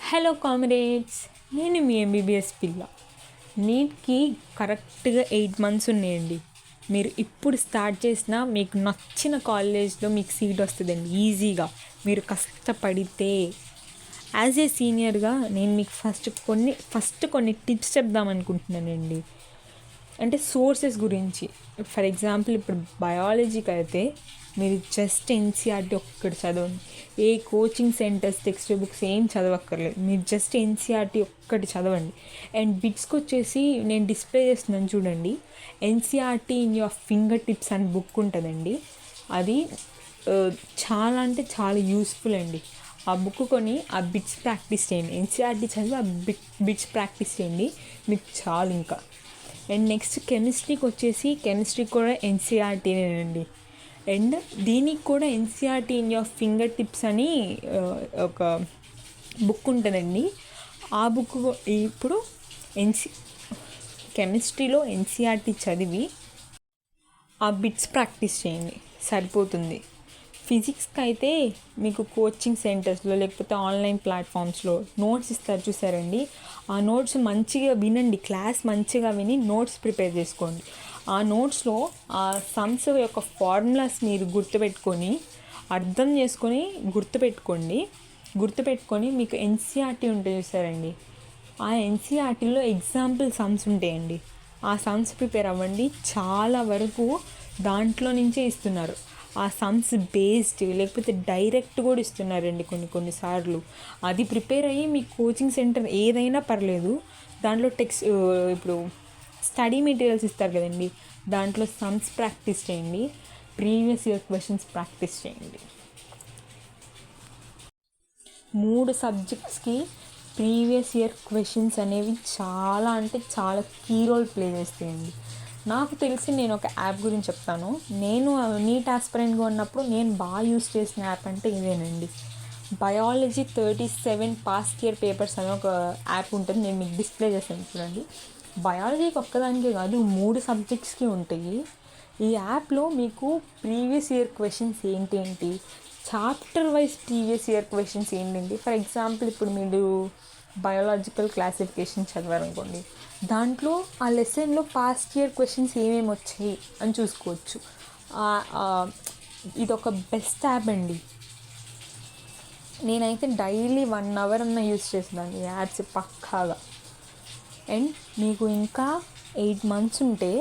Hello comrades, నేను మీ MBBS పిల్ల. నీట్కి కరెక్ట్గా 8 months ఉన్నాయండి. మీరు ఇప్పుడు స్టార్ట్ చేసినా మీకు నచ్చిన కాలేజ్లో మీకు సీట్ వస్తుందండి ఈజీగా, మీరు కష్టపడితే. యాజ్ ఏ సీనియర్గా నేను మీకు ఫస్ట్ కొన్ని టిప్స్ చెప్దామనుకుంటున్నానండి. అంటే సోర్సెస్ గురించి. ఫర్ ఎగ్జాంపుల్ ఇప్పుడు బయాలజీకి అయితే మీరు జస్ట్ ఎన్సీఆర్టీ ఒక్కటి చదవండి. ఏ కోచింగ్ సెంటర్స్ టెక్స్ట్ బుక్స్ ఏం చదవక్కర్లేదు, మీరు జస్ట్ ఎన్సీఆర్టీ ఒక్కటి చదవండి. అండ్ బిట్స్కి వచ్చేసి నేను డిస్ప్లే చేస్తున్నాను చూడండి, NCERT in your finger tips అని బుక్ ఉంటుందండి. అది చాలా అంటే చాలా యూస్ఫుల్ అండి. ఆ బుక్ కొని ఆ బిట్స్ ప్రాక్టీస్ చేయండి. ఎన్సీఆర్టీ చదివి ఆ బిట్స్ ప్రాక్టీస్ చేయండి, మీకు చాలు ఇంకా. అండ్ నెక్స్ట్ కెమిస్ట్రీకి వచ్చేసి కెమిస్ట్రీ కూడా ఎన్సీఆర్టీనేనండి. అండ్ దీనికి కూడా NCERT in your finger tips అని ఒక బుక్ ఉంటుందండి. ఆ బుక్ ఇప్పుడు కెమిస్ట్రీలో ఎన్సీఆర్టీ చదివి ఆ బిట్స్ ప్రాక్టీస్ చేయండి, సరిపోతుంది. ఫిజిక్స్కి అయితే మీకు కోచింగ్ సెంటర్స్లో లేకపోతే ఆన్లైన్ ప్లాట్ఫామ్స్లో నోట్స్ ఇస్తారు చూసారండి. ఆ నోట్స్ మంచిగా వినండి, క్లాస్ మంచిగా విని నోట్స్ ప్రిపేర్ చేసుకోండి. ఆ నోట్స్లో ఆ సమ్స్ యొక్క ఫార్ములాస్ మీరు గుర్తుపెట్టుకొని అర్థం చేసుకొని గుర్తుపెట్టుకొని మీకు ఎన్సీఆర్టీ ఉంటుంది చూసారండి. ఆ ఎన్సీఆర్టీలో ఎగ్జాంపుల్ సమ్స్ ఉంటాయండి. ఆ సమ్స్ ప్రిపేర్ అవ్వండి. చాలా వరకు దాంట్లో నుంచే ఇస్తున్నారు. ఆ సమ్స్ బేస్డ్ లేకపోతే డైరెక్ట్ కూడా ఇస్తున్నారండి కొన్నిసార్లు. అది ప్రిపేర్ అయ్యి మీ కోచింగ్ సెంటర్ ఏదైనా పర్లేదు, దాంట్లో ఇప్పుడు స్టడీ మెటీరియల్స్ ఇస్తారు కదండి, దాంట్లో సమ్స్ ప్రాక్టీస్ చేయండి, ప్రీవియస్ ఇయర్ క్వశ్చన్స్ ప్రాక్టీస్ చేయండి. 3 సబ్జెక్ట్స్కి ప్రీవియస్ ఇయర్ క్వశ్చన్స్ అనేవి చాలా అంటే చాలా కీ రోల్ ప్లే చేస్తాయండి. నాకు తెలిసి నేను ఒక యాప్ గురించి చెప్తాను. నేను నీట్ ఆస్పిరెంట్గా ఉన్నప్పుడు నేను బాగా యూస్ చేసిన యాప్ అంటే ఇదేనండి. బయాలజీ 37 పాస్ట్ ఇయర్ పేపర్స్ అని ఒక యాప్ ఉంటుంది. నేను మీకు డిస్ప్లే చేస్తాను చూడండి. బయాలజీకి ఒక్కదానికే కాదు, 3 సబ్జెక్ట్స్కి ఉంటాయి. ఈ యాప్లో మీకు ప్రీవియస్ ఇయర్ క్వశ్చన్స్ ఏంటి, chapter wise previous year questions ఏంటండి. ఫర్ ఎగ్జాంపుల్ ఇప్పుడు మీరు బయోలాజికల్ క్లాసిఫికేషన్ చదివారనుకోండి, దాంట్లో ఆ లెసన్లో పాస్ట్ ఇయర్ క్వశ్చన్స్ ఏమేమి వచ్చాయి అని చూసుకోవచ్చు. ఇదొక బెస్ట్ యాప్ అండి. నేనైతే డైలీ 1 hour అన్న యూజ్ చేసేదాన్ని ఈ యాప్స్ పక్కాగా. అండ్ మీకు ఇంకా 8 months ఉంటే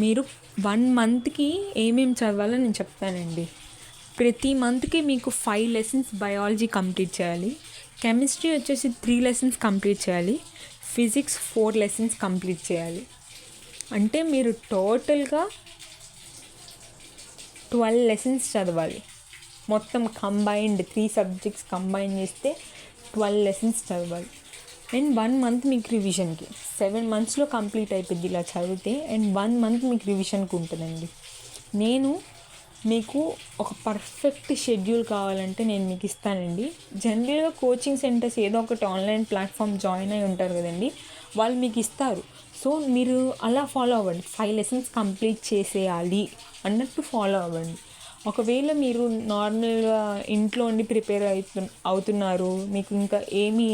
మీరు 1 monthకి ఏమేమి చదవాలో నేను చెప్తానండి. ప్రతి మంత్కి మీకు 5 lessons బయాలజీ కంప్లీట్ చేయాలి. కెమిస్ట్రీ వచ్చేసి 3 lessons కంప్లీట్ చేయాలి. ఫిజిక్స్ 4 lessons కంప్లీట్ చేయాలి. అంటే మీరు టోటల్గా 12 lessons చదవాలి. మొత్తం కంబైన్డ్ 3 subjects కంబైన్ చేస్తే 12 lessons చదవాలి. అండ్ 1 month మీకు రివిజన్కి, 7 monthsలో కంప్లీట్ అయిపోద్ది ఇలా చదివితే. అండ్ 1 month మీకు రివిజన్కి ఉంటుందండి. నేను మీకు ఒక పర్ఫెక్ట్ షెడ్యూల్ కావాలంటే నేను మీకు ఇస్తానండి. జనరల్గా కోచింగ్ సెంటర్స్ ఏదో ఒకటి ఆన్లైన్ ప్లాట్ఫామ్ జాయిన్ అయి ఉంటారు కదండి, వాళ్ళు మీకు ఇస్తారు. సో మీరు అలా ఫాలో అవ్వండి. 5 lessons కంప్లీట్ చేసేయాలి అన్నట్టు ఫాలో అవ్వండి. ఒకవేళ మీరు నార్మల్గా ఇంట్లో ఉండి ప్రిపేర్ అవుతున్నారు, మీకు ఇంకా ఏమీ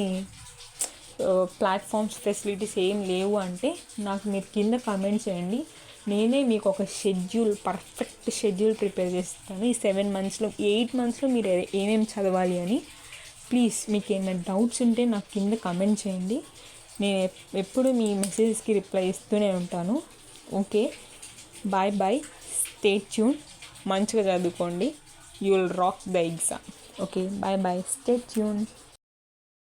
ప్లాట్ఫామ్స్ ఫెసిలిటీస్ ఏం లేవు అంటే నాకు మీరు కింద కామెంట్ చేయండి. నేనే మీకు ఒక పర్ఫెక్ట్ షెడ్యూల్ ప్రిపేర్ చేస్తాను. ఈ 7 monthsలో 8 monthsలో మీరు ఏమేమి చదవాలి అని. ప్లీజ్ మీకు ఏమైనా డౌట్స్ ఉంటే నాకు కింద కామెంట్ చేయండి. నేను ఎప్పుడు మీ మెసేజెస్కి రిప్లై ఇస్తూనే ఉంటాను. Okay, bye, stay tune. మంచిగా చదువుకోండి. You will rock the exam. Okay, bye, stay tune.